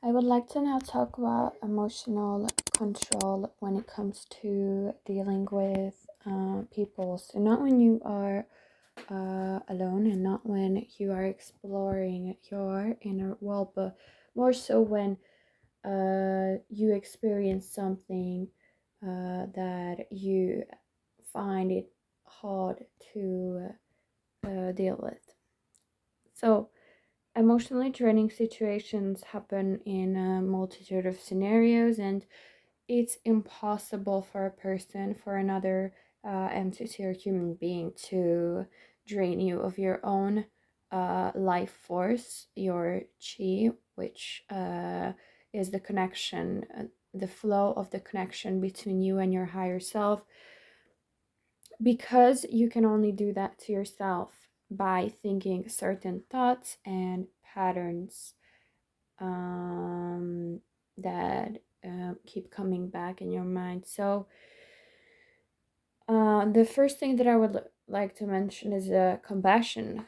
I would like to now talk about emotional control when it comes to dealing with people. So, not when you are alone and not when you are exploring your inner world, but more so when you experience something that you find it hard to deal with. So, emotionally draining situations happen in a multitude of scenarios, and it's impossible for a person, for another entity or human being to drain you of your own life force, your chi, which is the connection, the flow of the connection between you and your higher self, because you can only do that to yourself by thinking certain thoughts and patterns um, that keep coming back in your mind. So, the first thing that I would like to mention is compassion.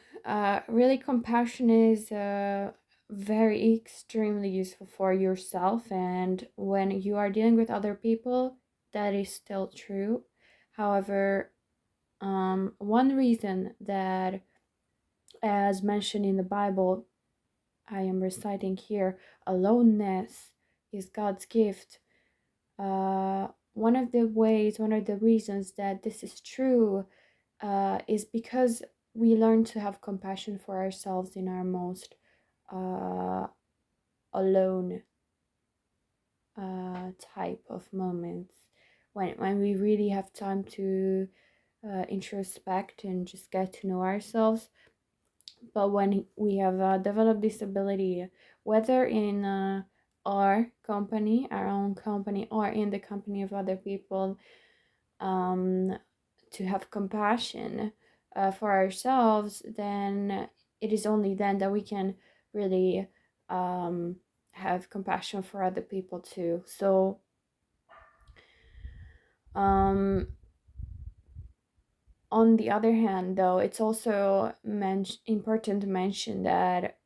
Really, compassion is very extremely useful for yourself, and when you are dealing with other people, that is still true. However, one reason that, as mentioned in the Bible, I am reciting here, aloneness is God's gift. One of the ways, one of the reasons that this is true is because we learn to have compassion for ourselves in our most uh, alone type of moments. When we really have time to introspect and just get to know ourselves. But when we have developed this ability, whether in our company, our own company, or in the company of other people, um, to have compassion for ourselves, then it is only then that we can really um, have compassion for other people too. So, um, on the other hand, though, it's also important to mention that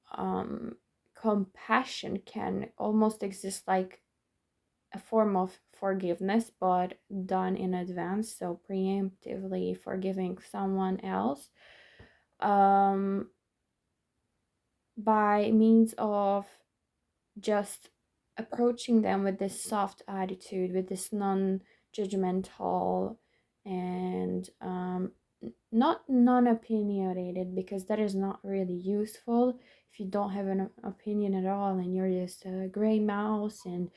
compassion can almost exist like a form of forgiveness, but done in advance, so preemptively forgiving someone else um, by means of just approaching them with this soft attitude, with this non-judgmental and not non-opinionated, because that is not really useful if you don't have an opinion at all and you're just a gray mouse and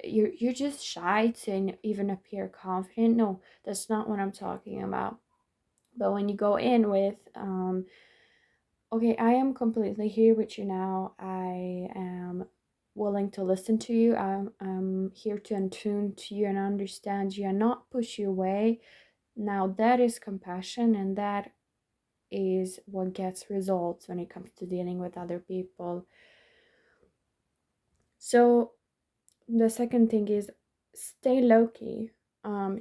you're just shy to even appear confident. No, that's not what I'm talking about. But when you go in with okay, I am completely here with you now. I am willing to listen to you. I'm here to attune to you and understand you and not push you away. Now, that is compassion, and that is what gets results when it comes to dealing with other people. So, the second thing is stay low key.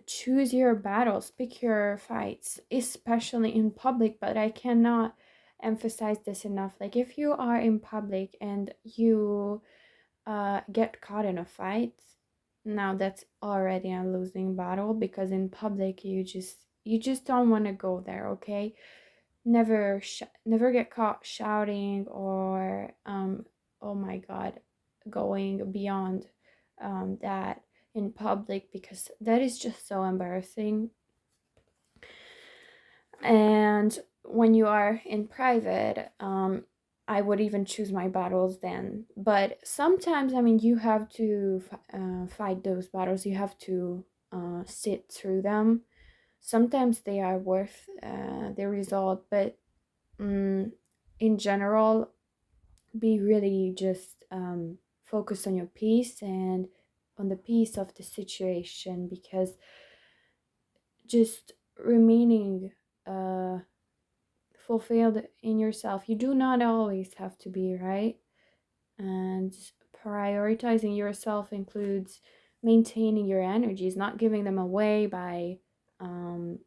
Choose your battles, pick your fights, especially in public. But I cannot emphasize this enough. Like, if you are in public and you get caught in a fight, now that's already a losing battle, because in public you just don't want to go there. Okay, never get caught shouting or oh my god, going beyond that in public, because that is just so embarrassing. And when you are in private, I would even choose my battles then. But sometimes, I mean, you have to fight those battles. You have to sit through them. Sometimes they are worth the result, but in general, be really just focus on your peace and on the peace of the situation, because just remaining uh, fulfilled in yourself, you do not always have to be right. And prioritizing yourself includes maintaining your energies, not giving them away by um,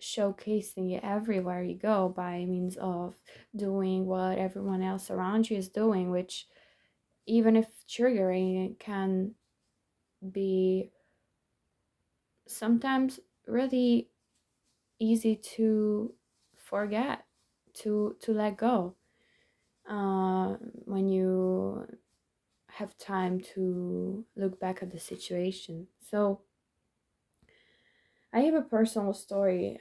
showcasing it everywhere you go by means of doing what everyone else around you is doing, which even if triggering, it can be sometimes really easy to forget, to let go, when you have time to look back at the situation. So I have a personal story.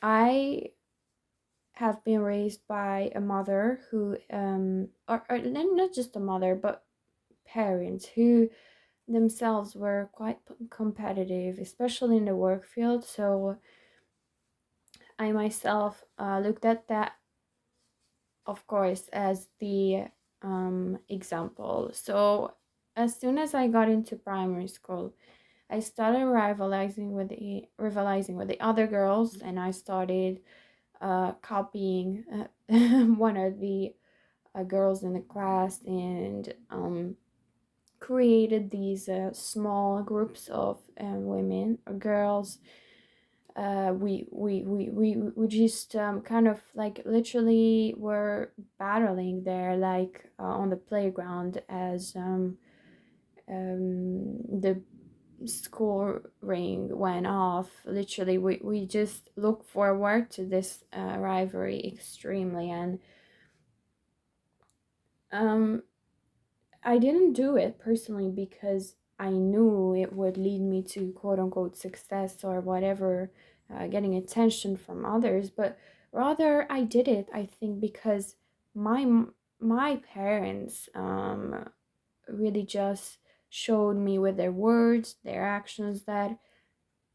I have been raised by a mother who, or not just a mother, but parents who themselves were quite competitive, especially in the work field. So I myself looked at that, of course, as the example. So as soon as I got into primary school, I started rivalizing with the other girls, and I started copying one of the girls in the class, and created these small groups of women or girls. We just kind of like literally were battling there, like on the playground, as the school ring went off. Literally, we just look forward to this rivalry extremely. And um I didn't do it personally because I knew it would lead me to quote unquote success or whatever, getting attention from others, but rather I did it, I think, because my parents really just showed me with their words, their actions, that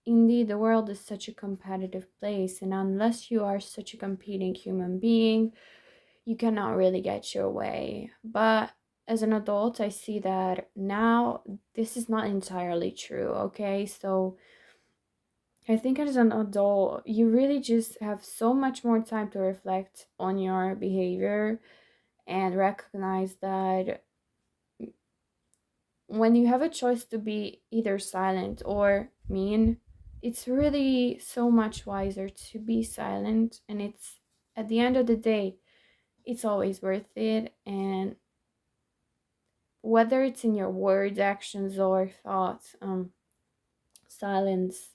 indeed the world is such a competitive place, and unless you are such a competing human being, you cannot really get your way. But as an adult, I see that now this is not entirely true, okay? So I think as an adult, you really just have so much more time to reflect on your behavior and recognize that when you have a choice to be either silent or mean, it's really so much wiser to be silent. And it's, at the end of the day, it's always worth it. And whether it's in your words, actions, or thoughts, silence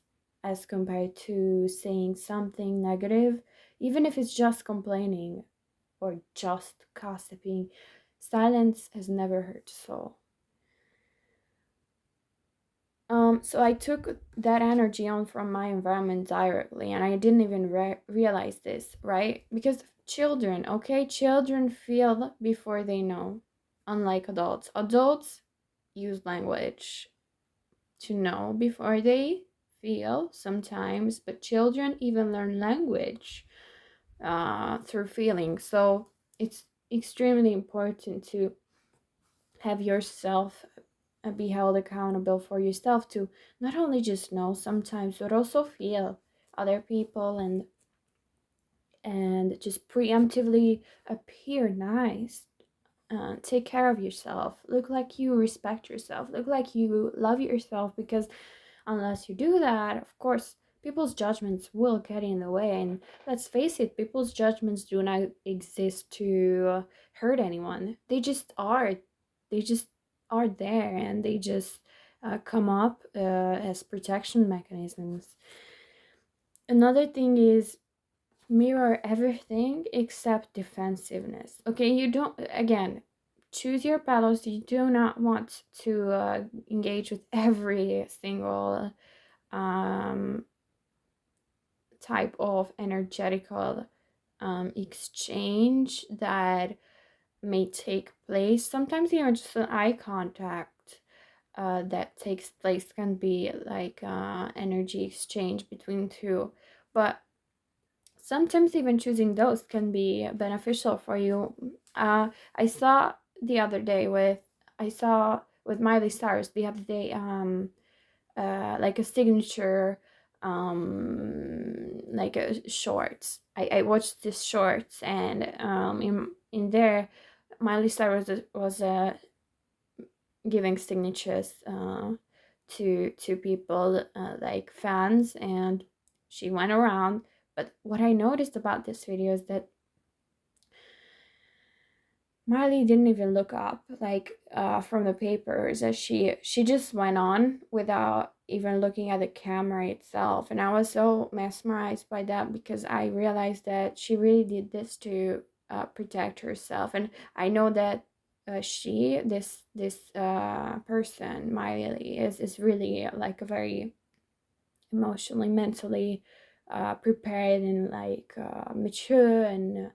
as compared to saying something negative, even if it's just complaining or just gossiping, silence has never hurt a soul. So I took that energy on from my environment directly, and I didn't even realize this, right? Because children, okay, children feel before they know, unlike adults. Adults use language to know before they feel sometimes, but children even learn language through feeling. So it's extremely important to have yourself be held accountable for yourself, to not only just know sometimes but also feel other people, and just preemptively appear nice. Take care of yourself, look like you respect yourself, look like you love yourself, because unless you do that, of course, people's judgments will get in the way. And let's face it, people's judgments do not exist to hurt anyone. They just are there, and they just come up as protection mechanisms. Another thing is, mirror everything except defensiveness. Okay, you don't, again, choose your battles. You do not want to engage with every single um, type of energetical exchange that may take place. Sometimes even just an eye contact that takes place can be like energy exchange between two. But sometimes even choosing those can be beneficial for you. I saw the other day with I saw with Miley Cyrus the other day, like a signature, like a shorts. I watched this shorts, and in there Miley Cyrus was giving signatures to people, like fans, and she went around. But what I noticed about this video is that Miley didn't even look up, like, from the papers, as she just went on without even looking at the camera itself. And I was so mesmerized by that, because I realized that she really did this to protect herself. And I know that this person, Miley, is really like a very emotionally, mentally prepared and like mature and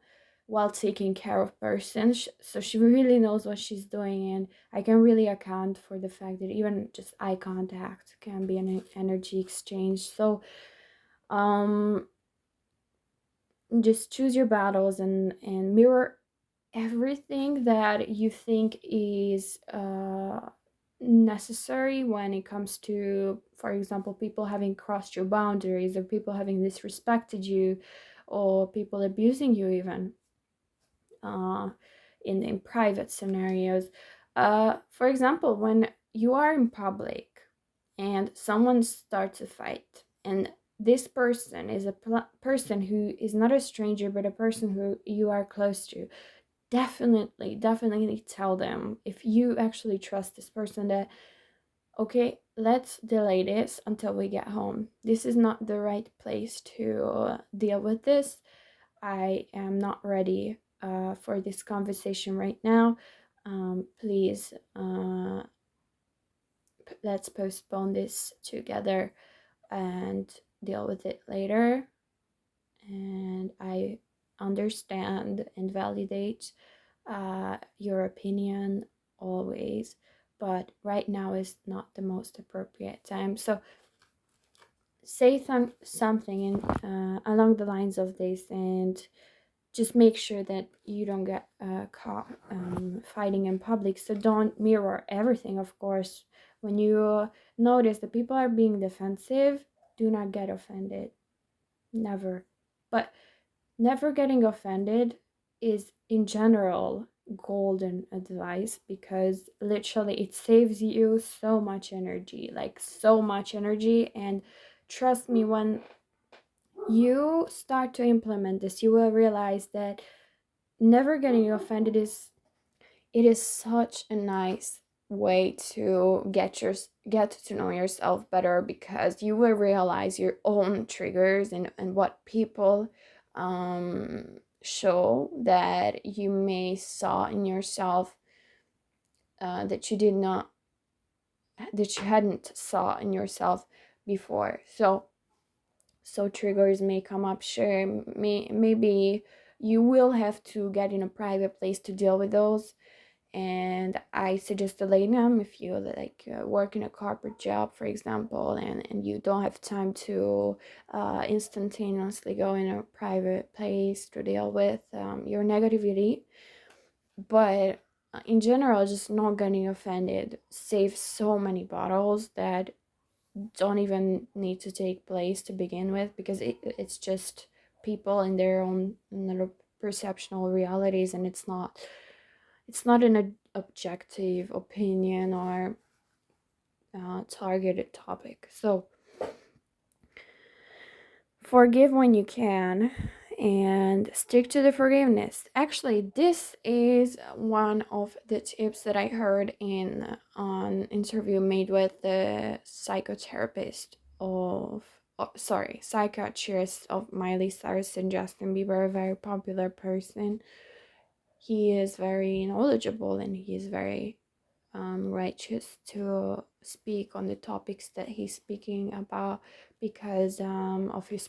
well taken care of person. So she really knows what she's doing, and I can really account for the fact that even just eye contact can be an energy exchange. So um just choose your battles, and mirror everything that you think is necessary when it comes to, for example, people having crossed your boundaries, or people having disrespected you, or people abusing you even, uh, in private scenarios. For example, when you are in public and someone starts a fight, and this person is a person who is not a stranger, but a person who you are close to, definitely tell them, if you actually trust this person, that okay, let's delay this until we get home. This is not the right place to deal with this. I am not ready for this conversation right now. Please, let's postpone this together and deal with it later. And I understand and validate your opinion always, but right now is not the most appropriate time. So say something in, along the lines of this, and just make sure that you don't get caught fighting in public. So don't mirror everything, of course. When you notice that people are being defensive, do not get offended. Never. But never getting offended is, in general, golden advice, because literally it saves you so much energy, like so much energy. And trust me, when you start to implement this, you will realize that never getting offended is such a nice way to get to know yourself better, because you will realize your own triggers, and what people show that you may saw in yourself, that you did not that you hadn't saw in yourself before. So triggers may come up, sure, maybe you will have to get in a private place to deal with those. And I suggest delaying them if you like work in a corporate job, for example, and you don't have time to instantaneously go in a private place to deal with your negativity. But in general, just not getting offended saves so many battles that don't even need to take place to begin with, because it's just people in their own little perceptual realities, and it's not an objective opinion or targeted topic. So forgive when you can, and stick to the forgiveness. Actually, this is one of the tips that I heard in an interview made with the psychotherapist of psychiatrist of Miley Cyrus and Justin Bieber, a very popular person. He is very knowledgeable, and he is very righteous to speak on the topics that he's speaking about, because of his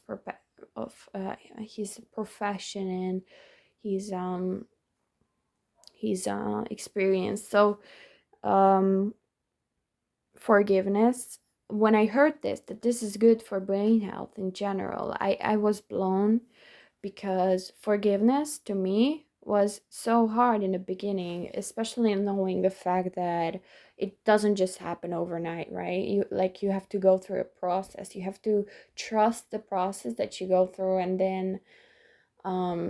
profession and his experience. So um, forgiveness. When I heard this, that this is good for brain health in general, I was blown, because forgiveness to me was so hard in the beginning, especially knowing the fact that it doesn't just happen overnight, right? You have to go through a process. You have to trust the process that you go through, and then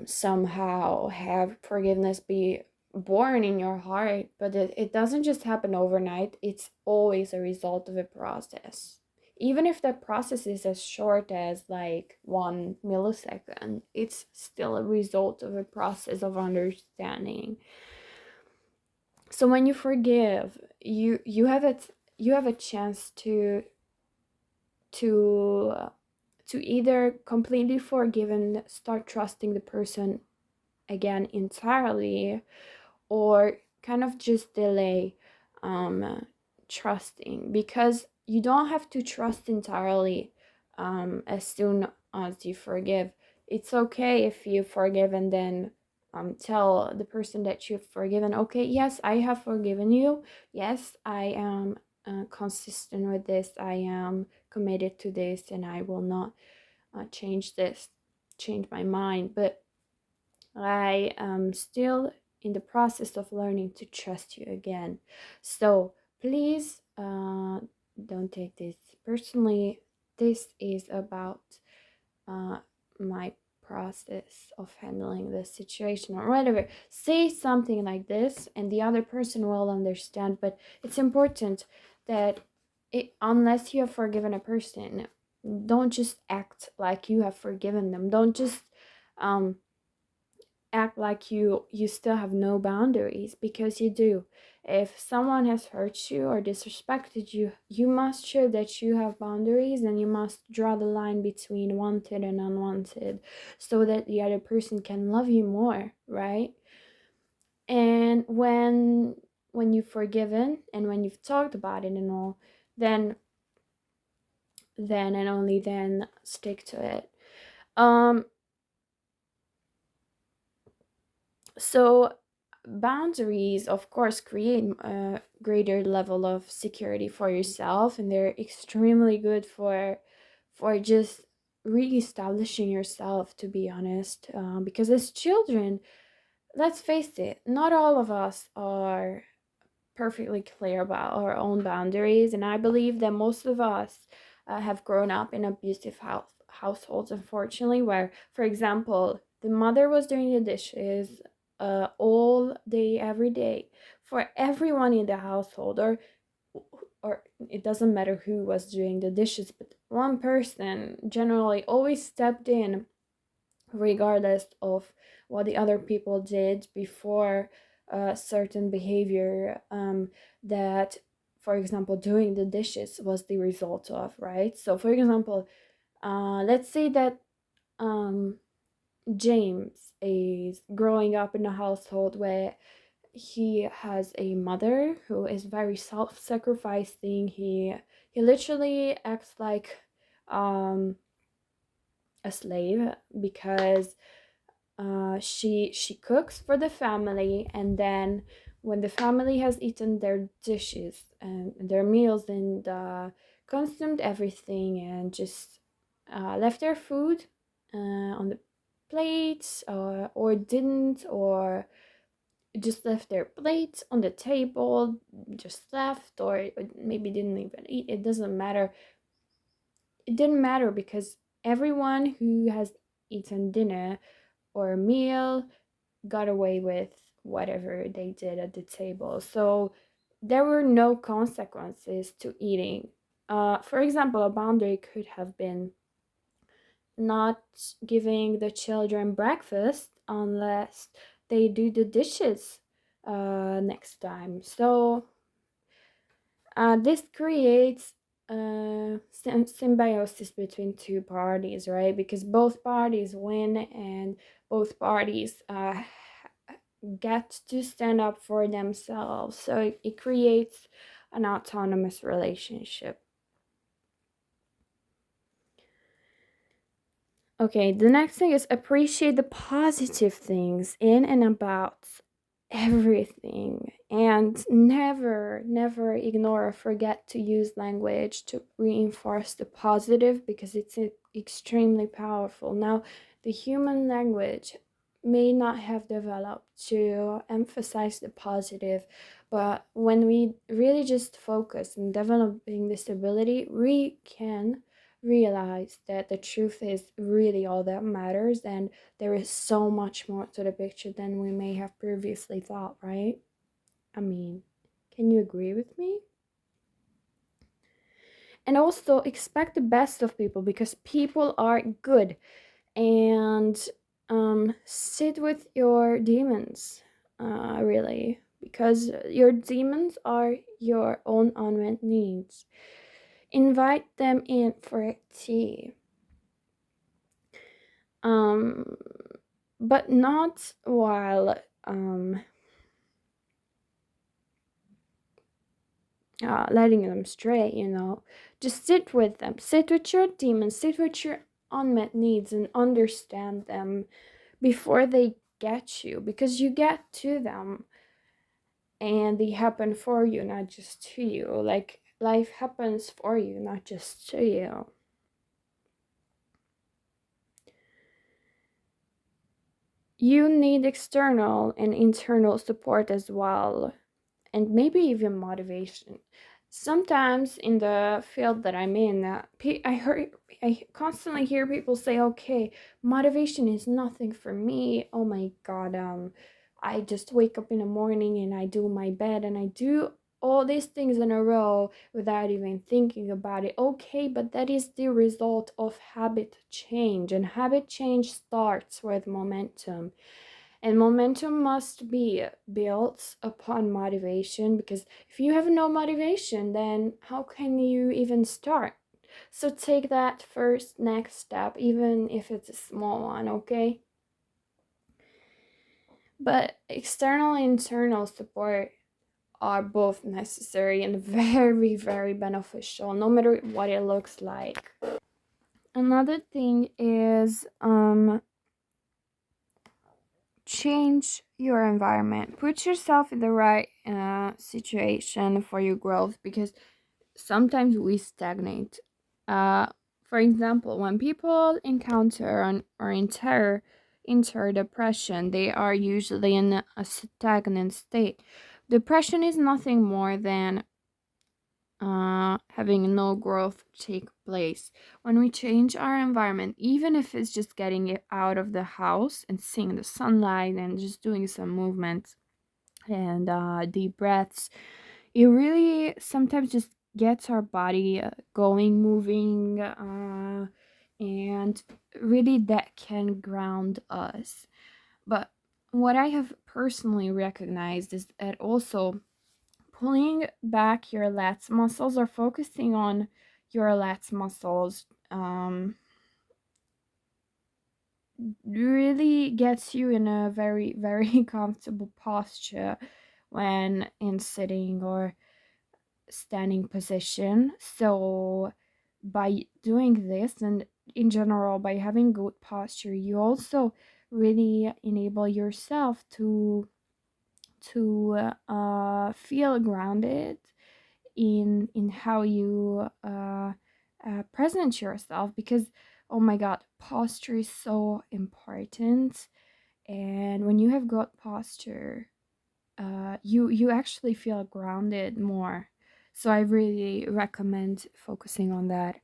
somehow have forgiveness be born in your heart. But it doesn't just happen overnight. It's always a result of a process. Even if that process is as short as like 1 millisecond, it's still a result of a process of understanding. So when you forgive, you have a chance to to either completely forgive and start trusting the person again entirely, or kind of just delay trusting, because you don't have to trust entirely as soon as you forgive. It's okay if you forgive and then tell the person that you've forgiven, okay, yes, I have forgiven you. Yes, I am consistent with this. I am committed to this, and I will not change my mind. But I am still in the process of learning to trust you again. So please don't take this personally. This is about uh, my process of handling this situation or whatever. Say something like this, and the other person will understand. But it's important that unless you have forgiven a person, don't just act like you have forgiven them. Don't just um, act like you still have no boundaries, because you do. If someone has hurt you or disrespected you, you must show that you have boundaries, and you must draw the line between wanted and unwanted, so that the other person can love you more, right? And when you've forgiven and when you've talked about it and all, then and only then stick to it. um so boundaries, of course, create a greater level of security for yourself, and they're extremely good for just re-establishing yourself, to be honest. Because as children, let's face it, not all of us are perfectly clear about our own boundaries, and I believe that most of us have grown up in abusive households, unfortunately, where, for example, the mother was doing the dishes all day, every day, for everyone in the household, or it doesn't matter who was doing the dishes, but one person generally always stepped in, regardless of what the other people did before certain behavior that, for example, doing the dishes was the result of, right? So, for example, let's say that um, James is growing up in a household where he has a mother who is very self-sacrificing. He literally acts like um, a slave, because she cooks for the family, and then when the family has eaten their dishes and their meals, and consumed everything, and just left their food on the plates, or didn't, or just left their plates on the table, just left, or maybe didn't even eat, it doesn't matter. It didn't matter, because everyone who has eaten dinner or a meal got away with whatever they did at the table. So there were no consequences to eating. For example, a boundary could have been not giving the children breakfast unless they do the dishes next time. So this creates symbiosis between two parties, right? Because both parties win, and both parties get to stand up for themselves. So it creates an autonomous relationship. Okay, the next thing is appreciate the positive things in and about everything, and never ignore or forget to use language to reinforce the positive, because it's extremely powerful. Now, the human language may not have developed to emphasize the positive, but when we really just focus on developing this ability, we can realize that the truth is really all that matters, and there is so much more to the picture than we may have previously thought, right? I mean, can you agree with me? And also expect the best of people, because people are good, and sit with your demons, really, because your demons are your own unmet needs. Invite them in for tea. Um, but not while letting them stray, Just sit with them. Sit with your demons. Sit with your unmet needs and understand them before they get you, because you get to them and they happen for you, not just to you. Like, life happens for you, not just to you. You need external and internal support as well, and maybe even motivation. Sometimes in the field that I'm in, I constantly hear people say, "Okay, motivation is nothing for me. Oh my God, I just wake up in the morning and I do my bed and I do all these things in a row without even thinking about it." Okay, but that is the result of habit change, and habit change starts with momentum. And momentum must be built upon motivation, because if you have no motivation, then how can you even start? So take that first next step, even if it's a small one, okay? But external and internal support are both necessary and very, very beneficial, no matter what it looks like. Another thing is change your environment. Put yourself in the right situation for your growth, because sometimes we stagnate. Uh, for example, when people encounter or enter depression, they are usually in a stagnant state. Depression is nothing more than having no growth take place. When we change our environment, even if it's just getting it out of the house and seeing the sunlight and just doing some movements and deep breaths, it really sometimes just gets our body going, moving, and really that can ground us. But what I have personally recognized is that also pulling back your lats muscles or focusing on your lats muscles really gets you in a very, very comfortable posture when in sitting or standing position. So by doing this, and in general by having good posture, you also really enable yourself to feel grounded in how you present yourself, because oh my God, posture is so important. And when you have good posture, you actually feel grounded more. So I really recommend focusing on that.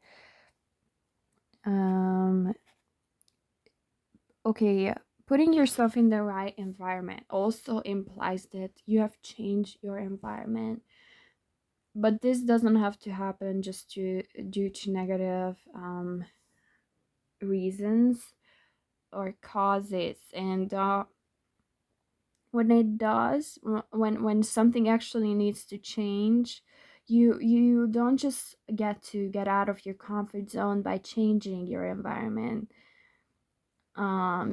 um okay, putting yourself in the right environment also implies that you have changed your environment, but this doesn't have to happen just due to negative reasons or causes. And when it does, when something actually needs to change, you don't just get out of your comfort zone by changing your environment,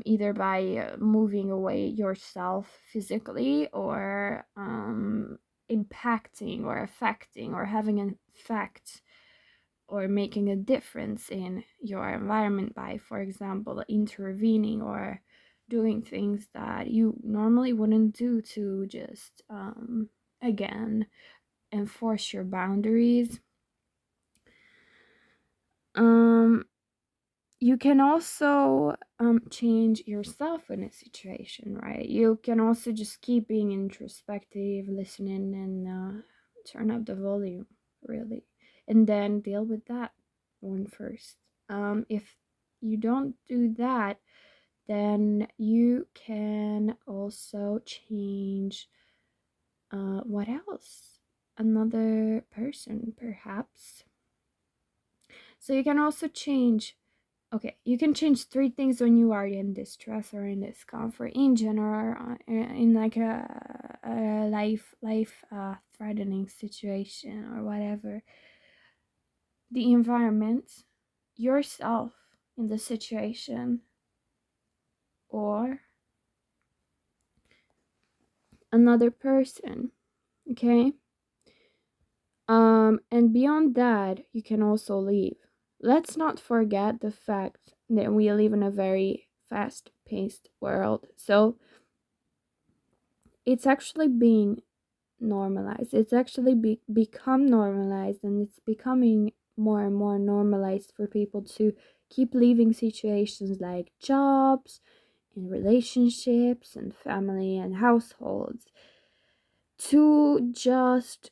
either by moving away yourself physically, or impacting or affecting or having an effect or making a difference in your environment by, for example, intervening or doing things that you normally wouldn't do to just, again, enforce your boundaries. You can also change yourself in a situation, right? You can also just keep being introspective, listening, and turn up the volume, really, and then deal with that one first. If you don't do that, then you can also change what else? Another person, perhaps. So you can also change Okay, you can change three things when you are in distress or in discomfort in general, in like a life threatening situation or whatever. The environment, yourself in the situation, or another person. Okay. And beyond that, you can also leave. Let's not forget the fact that we live in a very fast paced world. So it's actually being normalized. It's actually become normalized, and it's becoming more and more normalized for people to keep leaving situations like jobs and relationships and family and households to just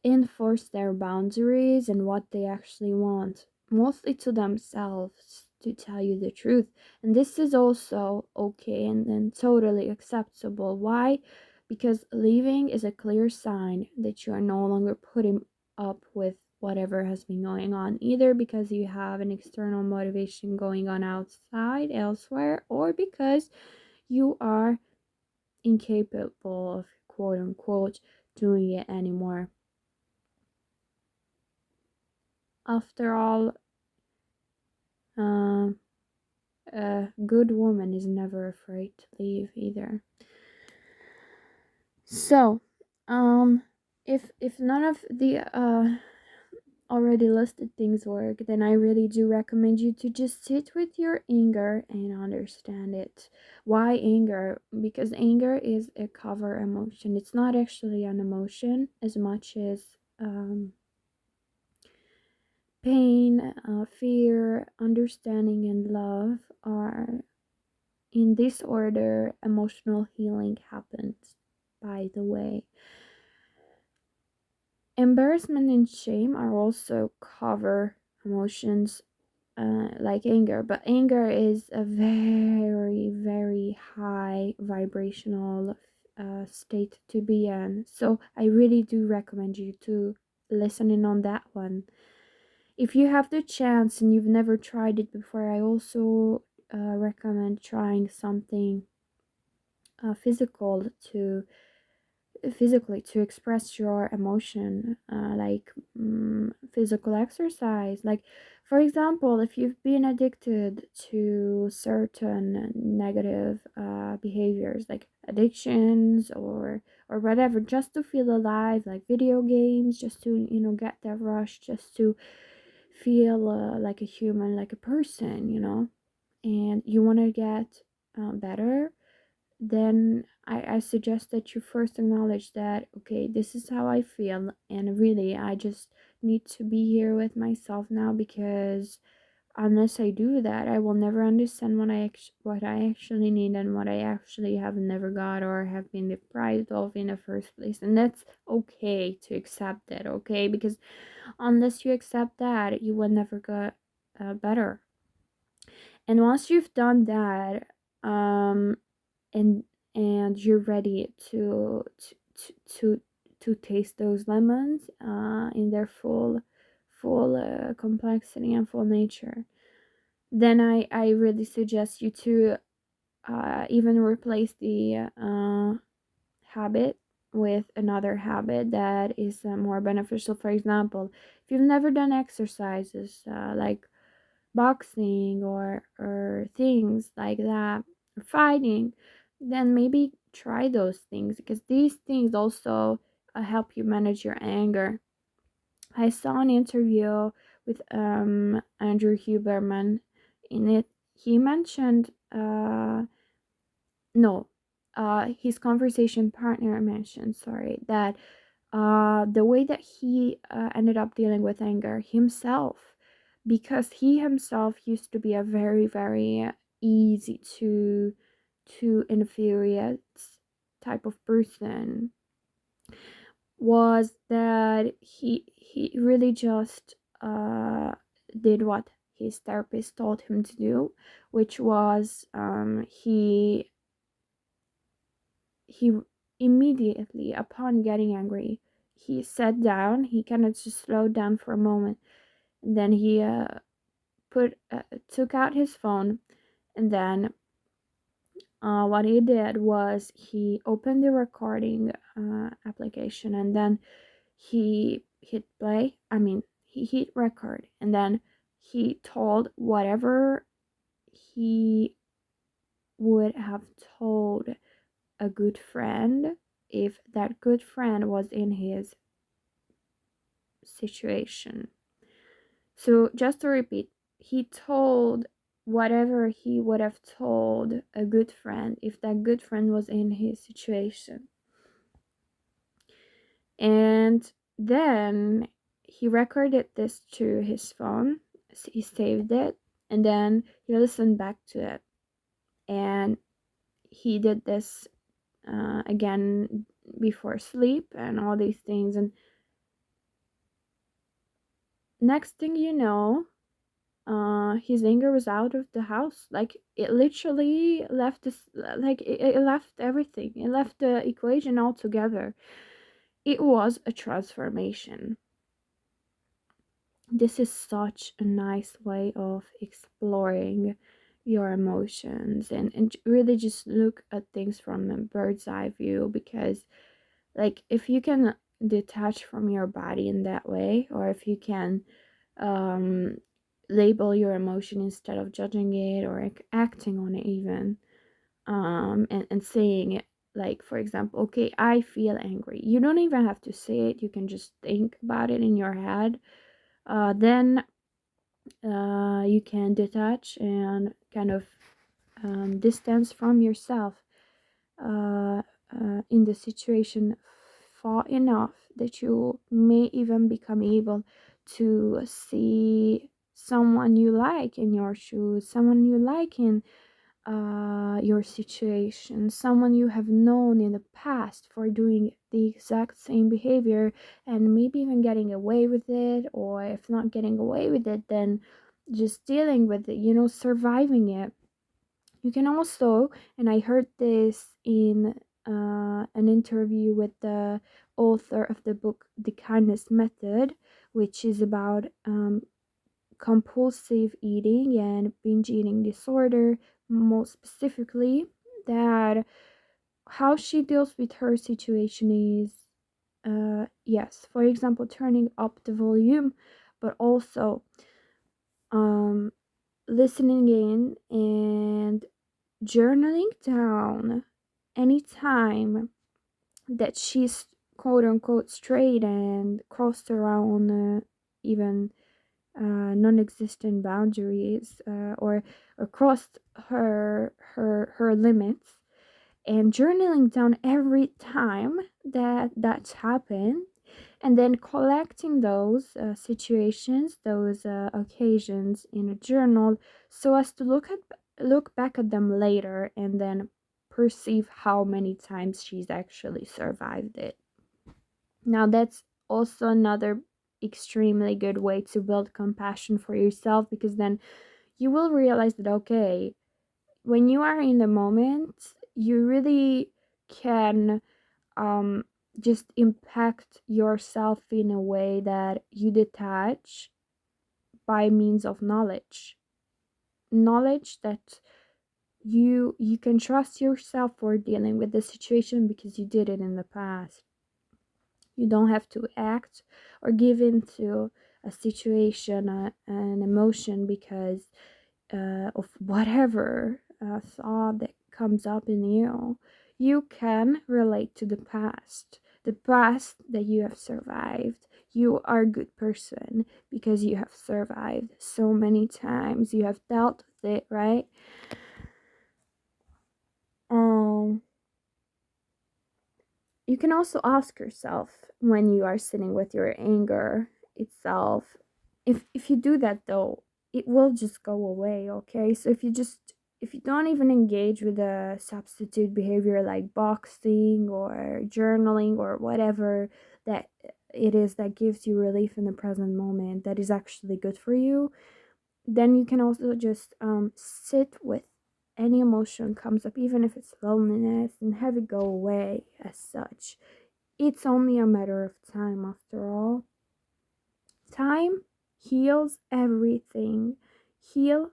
enforce their boundaries and what they actually want, mostly to themselves, to tell you the truth. And this is also okay and totally acceptable. Why? Because leaving is a clear sign that you are no longer putting up with whatever has been going on, either because you have an external motivation going on outside, elsewhere, or because you are incapable of quote unquote doing it anymore. After all, uh, a good woman is never afraid to leave either. So, if none of the already listed things work, then I really do recommend you to just sit with your anger and understand it. Why anger? Because anger is a cover emotion. It's not actually an emotion as much as pain, fear, understanding, and love are in this order. Emotional healing happens, by the way. Embarrassment and shame are also cover emotions, like anger, but anger is a very, very high vibrational state to be in. So I really do recommend you to listen in on that one. If you have the chance and you've never tried it before, I also recommend trying something physical to physically to express your emotion, like physical exercise. Like, for example, if you've been addicted to certain negative behaviors like addictions or whatever, just to feel alive, like video games, just to get that rush, just to feel like a human, like a person, and you want to get better, then I suggest that you first acknowledge that, okay, this is how I feel, and really, I just need to be here with myself now, because unless I do that, I will never understand what I actually need and what I actually have never got or have been deprived of in the first place. And that's okay to accept that, okay? Because unless you accept that, you will never get better. And once you've done that, and you're ready to to to taste those lemons in their full complexity and full nature, then I really suggest you to even replace the habit with another habit that is more beneficial. For example, if you've never done exercises like boxing or things like that, or fighting, then maybe try those things, because these things also help you manage your anger. I saw an interview with Andrew Huberman. In it, he mentioned no his conversation partner mentioned, sorry, that the way that he ended up dealing with anger himself, because he himself used to be a very, very easy to infuriate type of person, was that he really just did what his therapist told him to do, which was he immediately upon getting angry, he sat down, he kind of just slowed down for a moment, and then he took out his phone, and then what he did was he opened the recording application, and then he hit play. I mean, he hit record, and then he told whatever he would have told a good friend if that good friend was in his situation. So, just to repeat, he told whatever he would have told a good friend if that good friend was in his situation. And then he recorded this to his phone, he saved it, and then he listened back to it. And he did this again before sleep and all these things. And next thing you know, his anger was out of the house. Like, it literally left this, like it left everything, it left the equation altogether. It was a transformation. This is such a nice way of exploring your emotions, and really just look at things from a bird's eye view. Because, like, if you can detach from your body in that way, or if you can um label your emotion instead of judging it or acting on it even, and saying it, like, for example, okay, I feel angry. You don't even have to say it, you can just think about it in your head. Then you can detach and kind of distance from yourself in the situation far enough that you may even become able to see someone you like in your shoes, someone you like in your situation, someone you have known in the past for doing the exact same behavior and maybe even getting away with it, or if not getting away with it, then just dealing with it, surviving it. You can also, and I heard this in an interview with the author of the book The Kindness Method, which is about compulsive eating and binge eating disorder, more specifically, that how she deals with her situation is, yes, for example, turning up the volume, but also um, listening in and journaling down any time that she's quote unquote straight and crossed around even non-existent boundaries, or crossed her limits, and journaling down every time that that's happened, and then collecting those situations, those occasions in a journal, so as to look back at them later and then perceive how many times she's actually survived it. Now, that's also another extremely good way to build compassion for yourself, because then you will realize that, okay, when you are in the moment, you really can just impact yourself in a way that you detach by means of knowledge that you can trust yourself for dealing with the situation because you did it in the past. You don't have to act or give in to a situation, an emotion, because of whatever thought that comes up in you. You can relate to the past that you have survived. You are a good person because you have survived so many times. You have dealt with it, right? Um, you can also ask yourself when you are sitting with your anger itself. If you do that though, it will just go away, okay? So if you don't even engage with a substitute behavior like boxing or journaling or whatever that it is that gives you relief in the present moment, that is actually good for you, then you can also just sit with any emotion comes up, even if it's loneliness, and have it go away as such. It's only a matter of time after all. Time heals everything. heal,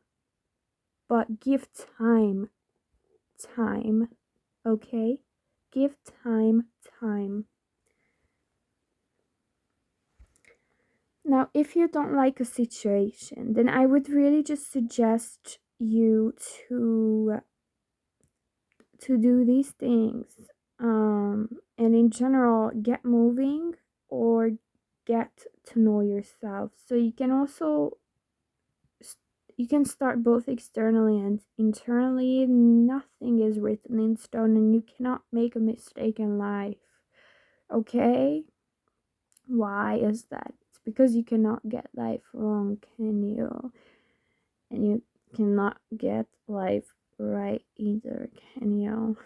but give time. Time. Okay? Give time. Time. Now, if you don't like a situation, then I would really just suggest you to do these things. And in general, get moving or get to know yourself. So you can also you can start both externally and internally. Nothing is written in stone, and you cannot make a mistake in life. Okay? Why is that? It's because you cannot get life wrong, can you? And you cannot get life right either, can you?